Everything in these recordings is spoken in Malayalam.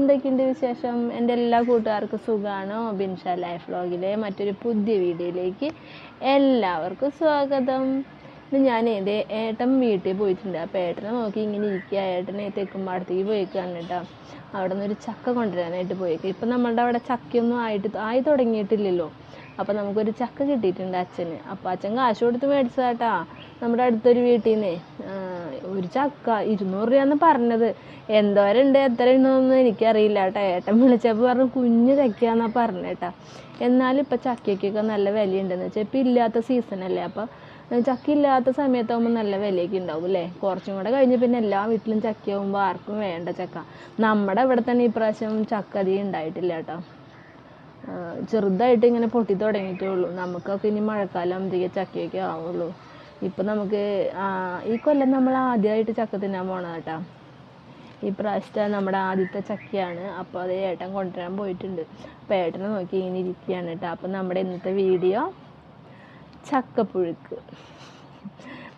എന്തൊക്കെയുണ്ട് വിശേഷം? എൻ്റെ എല്ലാ കൂട്ടുകാർക്കും സുഖമാണോ? ബിൻഷ ലൈഫ് വ്ലോഗിലെ മറ്റൊരു പുതിയ വീഡിയോയിലേക്ക് എല്ലാവർക്കും സ്വാഗതം. ഇന്ന് ഞാൻ എൻ്റെ ഏട്ടൻ വീട്ടിൽ പോയിട്ടുണ്ട്. അപ്പോൾ ഏട്ടനെ നോക്കി ഇങ്ങനെ ഇരിക്കുക. ഏട്ടനെ തെക്കുമ്പാടത്തേക്ക് പോയിക്കാണ് കേട്ടോ. അവിടെ നിന്ന് ഒരു ചക്ക കൊണ്ടുവരാനായിട്ട് പോയേക്കുക. ഇപ്പം നമ്മളുടെ അവിടെ ചക്കയൊന്നും ആയി തുടങ്ങിയിട്ടില്ലല്ലോ. അപ്പോൾ നമുക്കൊരു ചക്ക കിട്ടിയിട്ടുണ്ട് അച്ഛന്. അപ്പോൾ അച്ഛൻ കാശ് കൊടുത്ത് മേടിച്ചതാട്ടാ നമ്മുടെ അടുത്തൊരു വീട്ടിൽ നിന്ന്. ഒരു ചക്ക 200 രൂപയെന്ന് പറഞ്ഞത്. എന്തോരം ഉണ്ട് എത്ര ഉണ്ടോയെന്ന് എനിക്കറിയില്ല കേട്ടോ. ഏട്ടൻ വിളിച്ചപ്പോൾ പറഞ്ഞു കുഞ്ഞ് ചക്കയാണെന്നാണ് പറഞ്ഞേട്ടാ. എന്നാലും ഇപ്പം ചക്കയ്ക്കൊക്കെ നല്ല വിലയുണ്ടെന്ന് വെച്ചാൽ ഇപ്പം ഇല്ലാത്ത സീസണല്ലേ. അപ്പോൾ ചക്ക ഇല്ലാത്ത സമയത്താകുമ്പോൾ നല്ല വിലയൊക്കെ ഉണ്ടാവും അല്ലേ. കുറച്ചും കൂടെ കഴിഞ്ഞ് പിന്നെ എല്ലാ വീട്ടിലും ചക്കയാകുമ്പോൾ ആർക്കും വേണ്ട ചക്ക. നമ്മുടെ ഇവിടെ തന്നെ ഇപ്രാവശ്യം ചക്ക അധികം ഉണ്ടായിട്ടില്ല കേട്ടോ. ചെറുതായിട്ട് ഇങ്ങനെ പൊട്ടി തുടങ്ങിയിട്ടേ ഉള്ളൂ. നമുക്കൊക്കെ ഇനി മഴക്കാലം ആകുമ്പോഴത്തേക്ക് ചക്കയൊക്കെ ആവുള്ളൂ. ഇപ്പം നമുക്ക് ഈ കൊല്ലം നമ്മൾ ആദ്യമായിട്ട് ചക്ക തിന്നാൻ പോകണം കേട്ടോ. ഈ പ്രാവശ്യത്തെ നമ്മുടെ ആദ്യത്തെ ചക്കയാണ്. അപ്പോൾ അത് ഏട്ടൻ കൊണ്ടുവരാൻ പോയിട്ടുണ്ട്. അപ്പോൾ ഏട്ടനെ നോക്കി ഇങ്ങനെ ഇരിക്കുകയാണ് കേട്ടോ. അപ്പം നമ്മുടെ ഇന്നത്തെ വീഡിയോ ചക്കപ്പുഴുക്ക്.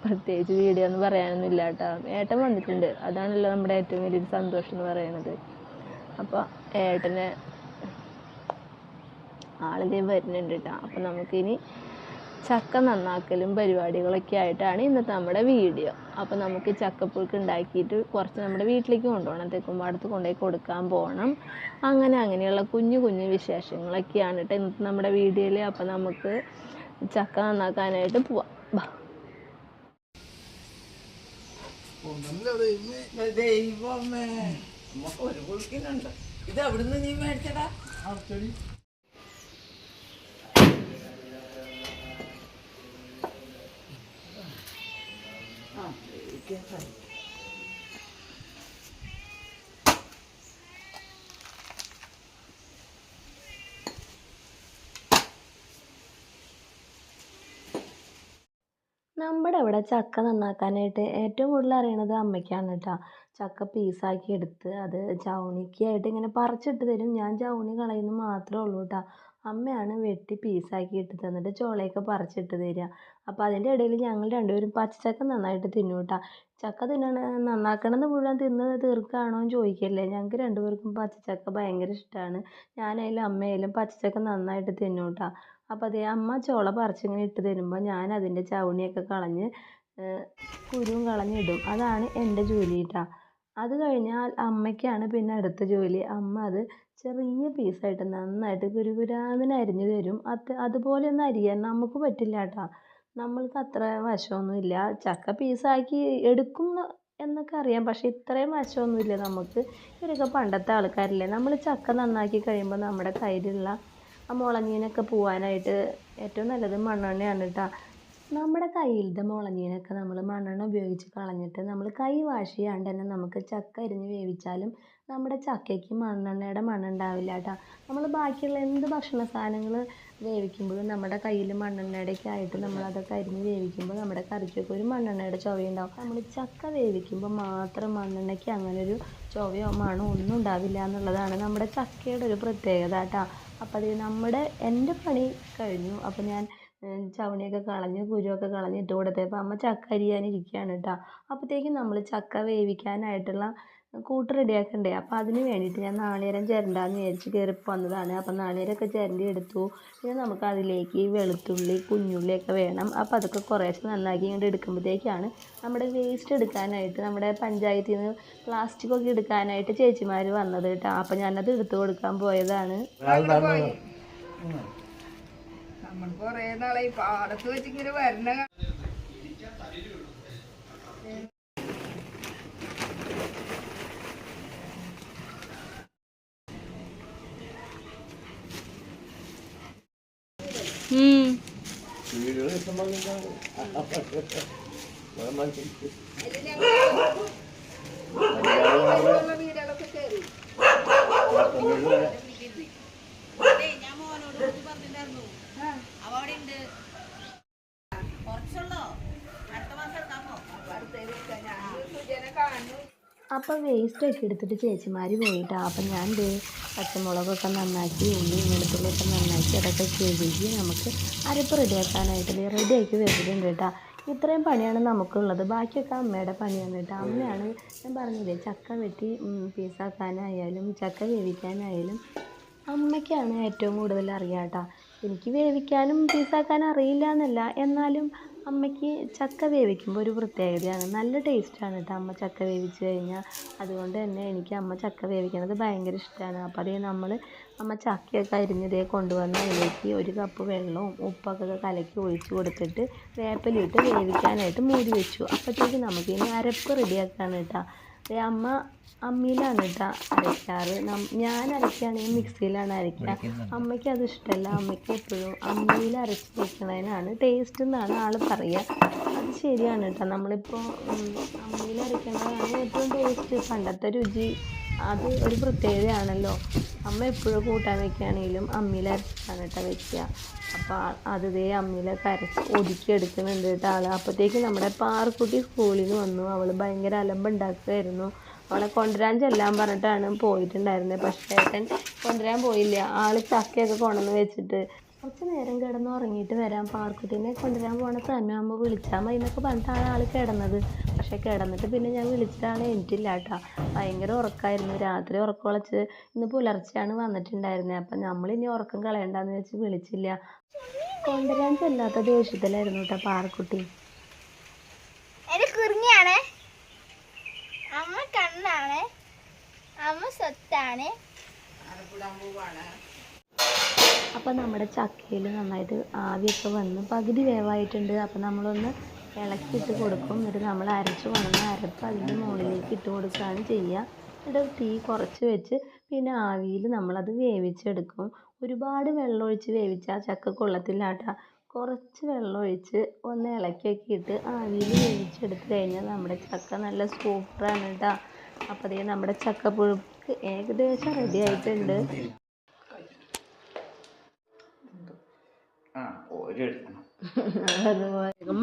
പ്രത്യേകിച്ച് വീഡിയോ ഒന്നും പറയാനൊന്നുമില്ല കേട്ടോ. ഏട്ടൻ വന്നിട്ടുണ്ട്, അതാണല്ലോ നമ്മുടെ ഏറ്റവും വലിയൊരു സന്തോഷം എന്ന് പറയുന്നത്. അപ്പോൾ ഏട്ടന് ആളിതേ വരുന്നുണ്ട് കേട്ടോ. അപ്പം നമുക്കിനി ചക്ക നന്നാക്കലും പരിപാടികളൊക്കെ ആയിട്ടാണ് ഇന്നത്തെ നമ്മുടെ വീഡിയോ. അപ്പോൾ നമുക്ക് ചക്കപ്പുഴുക്ക് ഉണ്ടാക്കിയിട്ട് കുറച്ച് നമ്മുടെ വീട്ടിലേക്ക് കൊണ്ടുപോകണം. തെക്കുമ്പാടത്ത് കൊണ്ടുപോയി കൊടുക്കാൻ പോകണം. അങ്ങനെയുള്ള കുഞ്ഞു കുഞ്ഞു വിശേഷങ്ങളൊക്കെയാണ് കേട്ടോ ഇന്നത്തെ നമ്മുടെ വീഡിയോയിൽ. അപ്പോൾ നമുക്ക് ചക്ക നന്നാക്കാനായിട്ട് പോവാം. ഇത് എവിടുന്ന് നീ മേടിച്ചടാ? നമ്മുടെ ഇവിടെ ചക്ക നന്നാക്കാനായിട്ട് ഏറ്റവും കൂടുതൽ അറിയണത് അമ്മയ്ക്കാണ് കേട്ടോ. ചക്ക പീസാക്കി എടുത്ത് അത് ചവണിക്കായിട്ട് ഇങ്ങനെ പറിച്ചിട്ട് തരും. ഞാൻ ചവണി കളയുന്നത് മാത്രമേ ഉള്ളൂ കേട്ടോ. അമ്മയാണ് വെട്ടി പീസാക്കി ഇട്ട് തന്നിട്ട് ചോളയൊക്കെ പറിച്ചിട്ട് തരിക. അപ്പോൾ അതിൻ്റെ ഇടയിൽ ഞങ്ങൾ രണ്ടുപേരും പച്ചച്ചക്ക നന്നായിട്ട് തിന്നും കേട്ടോ. ചക്ക നന്നാക്കണമെന്ന് മുഴുവൻ തിന്ന് തീർക്കുകയാണോ എന്ന് ചോദിക്കല്ലേ. ഞങ്ങൾക്ക് രണ്ടുപേർക്കും പച്ചച്ചക്ക ഭയങ്കര ഇഷ്ടമാണ്. ഞാനായാലും അമ്മയായാലും പച്ചച്ചക്ക നന്നായിട്ട് തിന്നും കേട്ടോ. അപ്പോൾ അതേ അമ്മ ചോള പറിച്ചിങ്ങനെ ഇട്ട് തരുമ്പോൾ ഞാൻ അതിൻ്റെ ചവണിയൊക്കെ കളഞ്ഞ് കുരുവും കളഞ്ഞിടും. അതാണ് എൻ്റെ ജോലി കേട്ടോ. അത് കഴിഞ്ഞാൽ അമ്മയ്ക്കാണ് പിന്നെ അടുത്ത ജോലി. അമ്മ അത് ചെറിയ പീസായിട്ട് നന്നായിട്ട് കുരുകുരാന്നിന് അരിഞ്ഞു തരും. അതുപോലെ ഒന്നും അരിയാൻ നമുക്ക് പറ്റില്ല കേട്ടോ. നമ്മൾക്ക് അത്ര വശമൊന്നുമില്ല. ചക്ക പീസാക്കി എടുക്കും എന്നൊക്കെ അറിയാം, പക്ഷേ ഇത്രയും വശമൊന്നുമില്ല നമുക്ക്. ഇവരൊക്കെ പണ്ടത്തെ ആൾക്കാരല്ലേ. നമ്മൾ ചക്ക നന്നാക്കി കഴിയുമ്പോൾ നമ്മുടെ കയ്യിലുള്ള ആ മുളഞ്ഞീനൊക്കെ പോവാനായിട്ട് ഏറ്റവും നല്ലത് മണ്ണെണ്ണയാണ് കേട്ടോ. നമ്മുടെ കയ്യിലത്തെ മുളഞ്ഞീനൊക്കെ നമ്മൾ മണ്ണെണ്ണ ഉപയോഗിച്ച് കളഞ്ഞിട്ട് നമ്മൾ കൈ വാഷ് ചെയ്യാണ്ട് തന്നെ നമുക്ക് ചക്ക അരിഞ്ഞ് വേവിച്ചാലും നമ്മുടെ ചക്കയ്ക്ക് മണ്ണെണ്ണയുടെ മണം ഉണ്ടാവില്ല കേട്ടോ. നമ്മൾ ബാക്കിയുള്ള എന്ത് ഭക്ഷണ സാധനങ്ങൾ വേവിക്കുമ്പോഴും നമ്മുടെ കയ്യിൽ മണ്ണെണ്ണയുടെയൊക്കെ ആയിട്ട് നമ്മളതൊക്കെ അരിഞ്ഞ് വേവിക്കുമ്പോൾ നമ്മുടെ കറിക്കൊക്കെ ഒരു മണ്ണെണ്ണയുടെ ചുവയുണ്ടാവും. നമ്മൾ ചക്ക വേവിക്കുമ്പോൾ മാത്രം മണ്ണെണ്ണയ്ക്ക് അങ്ങനൊരു ചുവയോ മണോ ഒന്നും ഉണ്ടാവില്ല എന്നുള്ളതാണ് നമ്മുടെ ചക്കയുടെ ഒരു പ്രത്യേകത കേട്ടോ. അപ്പോൾ അത് എൻ്റെ പണി കഴിഞ്ഞു. അപ്പോൾ ഞാൻ ചവണിയൊക്കെ കളഞ്ഞ് കുരുവൊക്കെ കളഞ്ഞ് ഇട്ട് കൊടുത്തപ്പോൾ അമ്മ ചക്ക അരിയാനിരിക്കുകയാണ് കേട്ടോ. അപ്പോഴത്തേക്കും നമ്മൾ ചക്ക വേവിക്കാനായിട്ടുള്ള കൂട്ട് റെഡിയാക്കണ്ടേ. അപ്പോൾ അതിന് വേണ്ടിയിട്ട് ഞാൻ നാളികേരം ചിരണ്ടാന്ന് വിചാരിച്ച് കയറി വന്നതാണ്. അപ്പോൾ നാളികേരമൊക്കെ ചിരണ്ടി എടുത്തു. പിന്നെ നമുക്ക് അതിലേക്ക് വെളുത്തുള്ളി കുഞ്ഞുള്ളിയൊക്കെ വേണം. അപ്പോൾ അതൊക്കെ കുറേശ്ശെ നന്നാക്കി ഇങ്ങോട്ട് എടുക്കുമ്പോഴത്തേക്കാണ് നമ്മുടെ വേസ്റ്റ് എടുക്കാനായിട്ട് നമ്മുടെ പഞ്ചായത്തിൽ നിന്ന് പ്ലാസ്റ്റിക്കൊക്കെ എടുക്കാനായിട്ട് ചേച്ചിമാർ വന്നത് കേട്ടോ. അപ്പോൾ ഞാനത് എടുത്തു കൊടുക്കാൻ പോയതാണ്. നമ്മൾ കുറേ നാളായി പാടത്ത് വെച്ചിങ്ങനെ വരണ. വീടുകളൊക്കെ കയറി അപ്പോൾ വേസ്റ്റൊക്കെ എടുത്തിട്ട് ചേച്ചിമാർ പോയിട്ടാ. അപ്പം ഞാൻ പച്ചമുളകൊക്കെ നന്നാക്കി ഉള്ളി വെളുത്തുള്ളിയൊക്കെ നന്നാക്കി അതൊക്കെ കഴുകി നമുക്ക് അരപ്പ് റെഡിയാക്കാനായിട്ട് റെഡിയാക്കി വെച്ചിട്ടുണ്ട് കേട്ടോ. ഇത്രയും പണിയാണ് നമുക്കുള്ളത്. ബാക്കിയൊക്കെ അമ്മയുടെ പണിയാണ് കേട്ടോ. അമ്മയാണ് ഞാൻ പറഞ്ഞില്ലേ ചക്ക വെട്ടി പീസാക്കാനായാലും ചക്ക വേവിക്കാനായാലും അമ്മയ്ക്കാണ് ഏറ്റവും കൂടുതൽ അറിയാം കേട്ടോ. എനിക്ക് വേവിക്കാനും പീസാക്കാനും അറിയില്ല എന്നല്ല, എന്നാലും അമ്മയ്ക്ക് ചക്ക വേവിക്കുമ്പോൾ ഒരു പ്രത്യേകതയാണ്. നല്ല ടേസ്റ്റാണ് കേട്ടോ അമ്മ ചക്ക വേവിച്ച് കഴിഞ്ഞാൽ. അതുകൊണ്ട് തന്നെ എനിക്ക് അമ്മ ചക്ക വേവിക്കുന്നത് ഭയങ്കര ഇഷ്ടമാണ്. അപ്പോൾ അതേ അമ്മ ചക്കയൊക്കെ അരിഞ്ഞതേ കൊണ്ടുവന്ന് അതിലേക്ക് ഒരു കപ്പ് വെള്ളവും ഉപ്പൊക്കെ കലക്കി ഒഴിച്ച് കൊടുത്തിട്ട് വേപ്പിലിട്ട് വേവിക്കാനായിട്ട് മൂടി വെച്ചു. അപ്പോഴത്തേക്ക് നമുക്കിനി അരപ്പ് റെഡിയാക്കാണ് കേട്ടോ. അമ്മ അമ്മിയിലാണ് കേട്ടോ അരയ്ക്കാറ്. ഞാൻ അരയ്ക്കുകയാണെങ്കിൽ മിക്സിയിലാണ് അരയ്ക്കുക. അമ്മയ്ക്ക് അത് ഇഷ്ടമല്ല. അമ്മയ്ക്ക് എപ്പോഴും അമ്മിയിൽ അരച്ച് വെക്കണതിനാണ് ടേസ്റ്റ് എന്നാണ് ആൾ പറയുക. അത് ശരിയാണ് കേട്ടോ. നമ്മളിപ്പോൾ അമ്മിയിൽ അരയ്ക്കണതാണ് ഏറ്റവും ടേസ്റ്റ്. പണ്ടത്തെ രുചി അത് ഒരു പ്രത്യേകതയാണല്ലോ. അമ്മ എപ്പോഴും കൂട്ടാൻ വെക്കുകയാണെങ്കിലും അമ്മിയിൽ അരച്ചിട്ടാണ് കേട്ടോ വെക്കുക. അപ്പോൾ അത് അമ്മിയിലൊക്കെ അരച്ച് ഒതുക്കി എടുക്കുന്നുണ്ട് കേട്ടോ ആൾ. അപ്പോഴത്തേക്ക് നമ്മുടെ പാറുക്കുട്ടി സ്കൂളിൽ നിന്ന് വന്നു. അവൾ ഭയങ്കര അലമ്പുണ്ടാക്കുമായിരുന്നു. അവളെ കൊണ്ടുവരാൻ ചെല്ലാൻ പറഞ്ഞിട്ടാണ് പോയിട്ടുണ്ടായിരുന്നത്. പക്ഷേ ഏട്ടൻ കൊണ്ടുവരാൻ പോയില്ല. ആൾ ചക്കയൊക്കെ കൊണ്ടുവന്ന് വെച്ചിട്ട് കുറച്ച് നേരം കിടന്ന് ഉറങ്ങിയിട്ട് വരാം, പാറുക്കുട്ടീനെ കൊണ്ടുവരാൻ പോണ സമയമാകുമ്പോൾ വിളിച്ചാൽ മതി എന്നൊക്കെ പറഞ്ഞിട്ടാണ് ആൾ കിടന്നത്. പക്ഷേ കിടന്നിട്ട് പിന്നെ ഞാൻ വിളിച്ചിട്ട് ആൾ എണീറ്റില്ല കേട്ടോ. ഭയങ്കര ഉറക്കമായിരുന്നു. രാത്രി ഉറക്കം ഉളച്ച് ഇന്ന് പുലർച്ചെയാണ് വന്നിട്ടുണ്ടായിരുന്നത്. അപ്പം നമ്മളിനി ഉറക്കം കളയണ്ടെന്ന് വെച്ച് വിളിച്ചില്ല. കൊണ്ടുവരാൻ ചെല്ലാത്ത ദേഷ്യത്തിലായിരുന്നു കേട്ടോ പാറുക്കുട്ടി. കുറിഞ്ഞാണ് അമ്മ, കണ്ണാണ് അമ്മ, സ്വത്താണ്. അപ്പം നമ്മുടെ ചക്കയിൽ നന്നായിട്ട് ആവിയൊക്കെ വന്ന് പകുതി വേവായിട്ടുണ്ട്. അപ്പം നമ്മളൊന്ന് ഇളക്കിയിട്ട് കൊടുക്കും. എന്നിട്ട് നമ്മൾ അരച്ച് കൊണ്ടുവന്ന അരപ്പ് അതിൻ്റെ മുകളിലേക്ക് ഇട്ട് കൊടുക്കുകയാണ് ചെയ്യുക. എന്നിട്ട് തീ കുറച്ച് വെച്ച് പിന്നെ ആവിയിൽ നമ്മളത് വേവിച്ചെടുക്കും. ഒരുപാട് വെള്ളമൊഴിച്ച് വേവിച്ചാൽ ചക്ക കൊള്ളത്തില്ല കേട്ടോ. കുറച്ച് വെള്ളമൊഴിച്ച് ഒന്ന് ഇളക്കിയൊക്കെ ഇട്ട് ആവിയിൽ വേവിച്ചെടുത്ത് കഴിഞ്ഞാൽ നമ്മുടെ ചക്ക നല്ല സൂപ്പറാണ് കേട്ടോ. അപ്പോൾ അതേ നമ്മുടെ ചക്കപ്പുഴുക്ക് ഏകദേശം റെഡി ആയിട്ടുണ്ട്.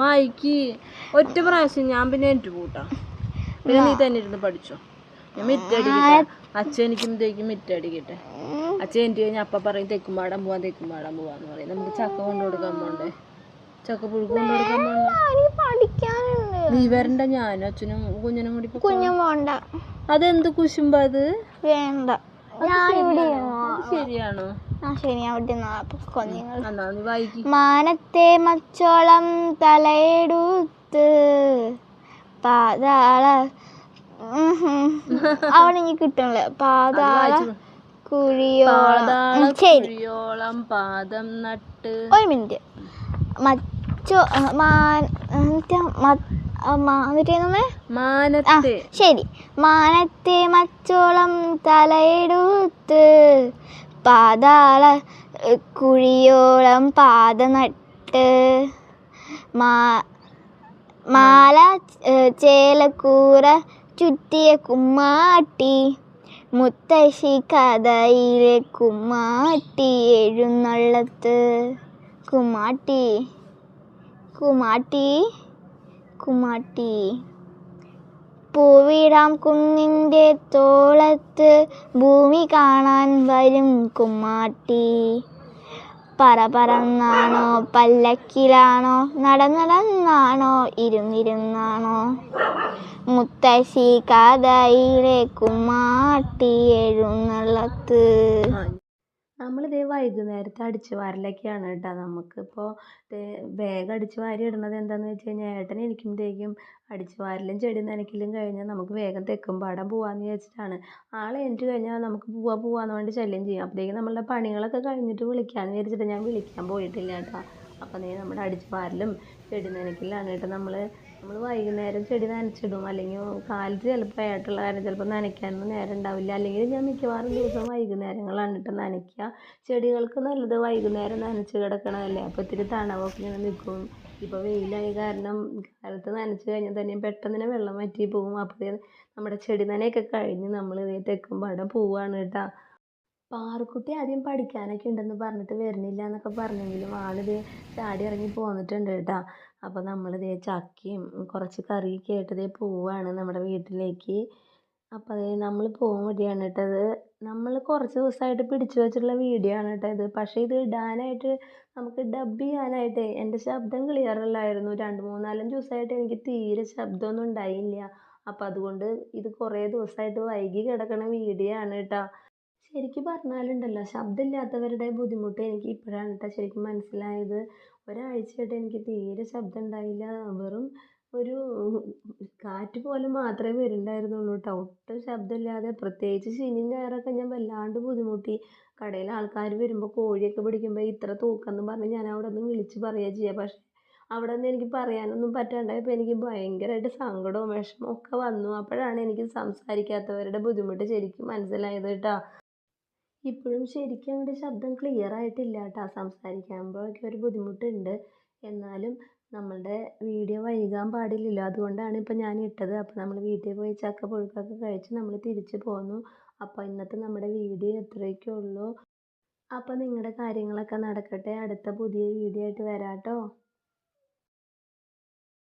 മായിക്ക് ഒറ്റ പ്രാവശ്യം ഞാൻ പിന്നെ എനിക്ക് കൂട്ടാം. പിന്നെ നീ തന്നെ ഇരുന്ന് പഠിച്ചോ. ഞാൻ മിറ്റടിക്കട്ടെ. അച്ഛൻ എനിക്കുമ്പോഴത്തേക്കും മിറ്റടിക്കട്ടെ. അച്ഛൻ എനിക്ക് കഴിഞ്ഞാൽ അപ്പം പറയും തെക്കുംപാടാൻ പോവാന്ന് പറയും. നമുക്ക് ചക്ക കൊണ്ടു കൊടുക്കാൻ പോണ്ടേ, ചക്കപ്പുഴുക്ക് കൊണ്ടു കൊടുക്കാൻ പോണ്ടേ. നീ വരണ്ട, ഞാനും അച്ഛനും കുഞ്ഞിനും കൂടി പോണ്ട. അതെന്ത് കുശുമ്പ അത്? വേണ്ട, ശരിയാണോ? മാനത്തെ മച്ചോളം തലയെടുത്ത് പാതാള അവിടെ എനിക്ക് കിട്ടണല്ലേ. പാതാള കുഴിയോളം പാദം നട്ട്. ഒരു മിനിറ്റ്. മച്ചോ ശരി. മാനത്തെ മച്ചോളം തലയെടുത്ത് പാതാള കുഴിയോളം പാത നട്ട് മാല ചേലക്കൂറ ചുറ്റിയ കുമ്മാട്ടി മുത്തശ്ശി കഥയിലെ കുമ്മാട്ടി എഴുന്നള്ളത്ത്. കുമ്മാട്ടി കുമ്മാട്ടി കുമ്മാട്ടി പൂവിടാം കുന്നിൻ്റെ തോളത്ത് ഭൂമി കാണാൻ വരും കുമ്മാട്ടി. പറന്നാണോ പല്ലക്കിലാണോ നടന്നാണോ ഇരുന്നാണോ മുത്തശ്ശി കഥയിലെ കുമ്മാട്ടി എഴുന്നള്ളത്ത്. നമ്മളിതേ വൈകുന്നേരത്തെ അടിച്ചു വാരലൊക്കെയാണ് കേട്ടോ. നമുക്കിപ്പോൾ വേഗം അടിച്ചു വാരി ഇടുന്നത് എന്താണെന്ന് വെച്ച് കഴിഞ്ഞാൽ ഏട്ടൻ എനിക്കുമ്പോഴത്തേക്കും അടിച്ചു വാരലും ചെടി നനയ്ക്കലും കഴിഞ്ഞാൽ നമുക്ക് വേഗം തെക്കുംപാടം പോകാമെന്ന് വിചാരിച്ചിട്ടാണ്. ആൾ എണീറ്റ് കഴിഞ്ഞാൽ നമുക്ക് പോവാന്ന് വേണ്ടി ശല്യം ചെയ്യും. അപ്പോഴത്തേക്കും നമ്മളുടെ പണികളൊക്കെ കഴിഞ്ഞിട്ട് വിളിക്കാമെന്ന് വിചാരിച്ചിട്ട് ഞാൻ വിളിക്കാൻ പോയിട്ടില്ല കേട്ടോ. അപ്പം നമ്മുടെ അടിച്ചു വാരലും ചെടി നനയ്ക്കലാണ് കേട്ടോ. നമ്മൾ വൈകുന്നേരം ചെടി നനച്ചിടും. അല്ലെങ്കിൽ കാലത്ത് ചിലപ്പോൾ ആയിട്ടുള്ള കാര്യം ചിലപ്പോൾ നനയ്ക്കാനൊന്നും നേരം ഉണ്ടാവില്ല. അല്ലെങ്കിൽ ഞാൻ മിക്കവാറും ദിവസം വൈകുന്നേരങ്ങളാണ് കേട്ടോ നനയ്ക്കുക. ചെടികൾക്ക് നല്ലത് വൈകുന്നേരം നനച്ച് കിടക്കണതല്ലേ. അപ്പോൾ ഇത്തിരി തണവൊക്കെ ഇങ്ങനെ നിൽക്കും. ഇപ്പോൾ വെയിലായ കാരണം കാലത്ത് നനച്ച് കഴിഞ്ഞാൽ തന്നെയും പെട്ടെന്ന് തന്നെ വെള്ളം വറ്റി പോകും. അപ്പോൾ നമ്മുടെ ചെടി നനയൊക്കെ കഴിഞ്ഞ് നമ്മൾ തെക്കുംപാടം പോവുകയാണ് കേട്ടോ. പാറുക്കുട്ടി ആദ്യം പഠിക്കാനൊക്കെ ഉണ്ടെന്ന് പറഞ്ഞിട്ട് വരുന്നില്ല എന്നൊക്കെ പറഞ്ഞെങ്കിലും ആളിത് ചാടി ഇറങ്ങി പോന്നിട്ടുണ്ട് കേട്ടോ. അപ്പോൾ നമ്മളിതേ ചക്കയും കുറച്ച് കറിയൊക്കെ ആയിട്ട് പോവുകയാണ് നമ്മുടെ വീട്ടിലേക്ക്. അപ്പോൾ അതേ നമ്മൾ പോകാൻ വേണ്ടിയാണ് കേട്ടത്. നമ്മൾ കുറച്ച് ദിവസമായിട്ട് പിടിച്ചു വെച്ചിട്ടുള്ള വീഡിയോ ആണ് കേട്ടോ ഇത്. പക്ഷേ ഇത് ഇടാനായിട്ട് നമുക്ക് ഡബ് ചെയ്യാനായിട്ട് എൻ്റെ ശബ്ദം ക്ലിയർ അല്ലായിരുന്നു. 2, 3, 4 ദിവസമായിട്ട് എനിക്ക് തീരെ ശബ്ദമൊന്നും ഉണ്ടായില്ല. അപ്പോൾ അതുകൊണ്ട് ഇത് കുറേ ദിവസമായിട്ട് വൈകി കിടക്കണ വീഡിയോ ആണ് കേട്ടോ. ശരിക്കും പറഞ്ഞാലുണ്ടല്ലോ, ശബ്ദമില്ലാത്തവരുടെ ബുദ്ധിമുട്ട് എനിക്ക് ഇപ്പോഴാണ് കേട്ടോ ശരിക്കും മനസ്സിലായത്. ഒരാഴ്ചയായിട്ട് എനിക്ക് തീരെ ശബ്ദം ഉണ്ടായില്ല. വെറും ഒരു കാറ്റ് പോലും മാത്രമേ വരുന്നുണ്ടായിരുന്നുള്ളൂ കേട്ടോ. ഒട്ടും ശബ്ദമില്ലാതെ, പ്രത്യേകിച്ച് ശനിയും ഞായറൊക്കെ ഞാൻ വല്ലാണ്ട് ബുദ്ധിമുട്ടി. കടയിൽ ആൾക്കാർ വരുമ്പോൾ കോഴിയൊക്കെ പിടിക്കുമ്പോൾ ഇത്ര തൂക്കം പറഞ്ഞ് ഞാൻ അവിടെ നിന്ന് വിളിച്ച് പറയുക ചെയ്യുക. പക്ഷേ അവിടെ നിന്ന് എനിക്ക് പറയാനൊന്നും പറ്റാണ്ടായപ്പോൾ എനിക്ക് ഭയങ്കരമായിട്ട് സങ്കടവും വിഷമവും ഒക്കെ വന്നു. അപ്പോഴാണ് എനിക്ക് സംസാരിക്കാത്തവരുടെ ബുദ്ധിമുട്ട് ശരിക്കും മനസ്സിലായത് കേട്ടോ. ഇപ്പോഴും ശരിക്കും അങ്ങോട്ട് ശബ്ദം ക്ലിയർ ആയിട്ടില്ല കേട്ടോ. സംസാരിക്കുമ്പോഴൊക്കെ ഒരു ബുദ്ധിമുട്ടുണ്ട്. എന്നാലും നമ്മളുടെ വീഡിയോ വൈകാൻ പാടില്ലല്ലോ. അതുകൊണ്ടാണ് ഇപ്പം ഞാൻ ഇട്ടത്. അപ്പോൾ നമ്മൾ വീട്ടിൽ പോയി ചക്ക പുഴുക്കൊക്കെ കഴിച്ച് നമ്മൾ തിരിച്ച് പോന്നു. അപ്പോൾ ഇന്നത്തെ നമ്മുടെ വീഡിയോ ഇത്രയൊക്കെ ഉള്ളൂ. അപ്പോൾ നിങ്ങളുടെ കാര്യങ്ങളൊക്കെ നടക്കട്ടെ. അടുത്ത പുതിയ വീഡിയോ ആയിട്ട് വരാം കേട്ടോ.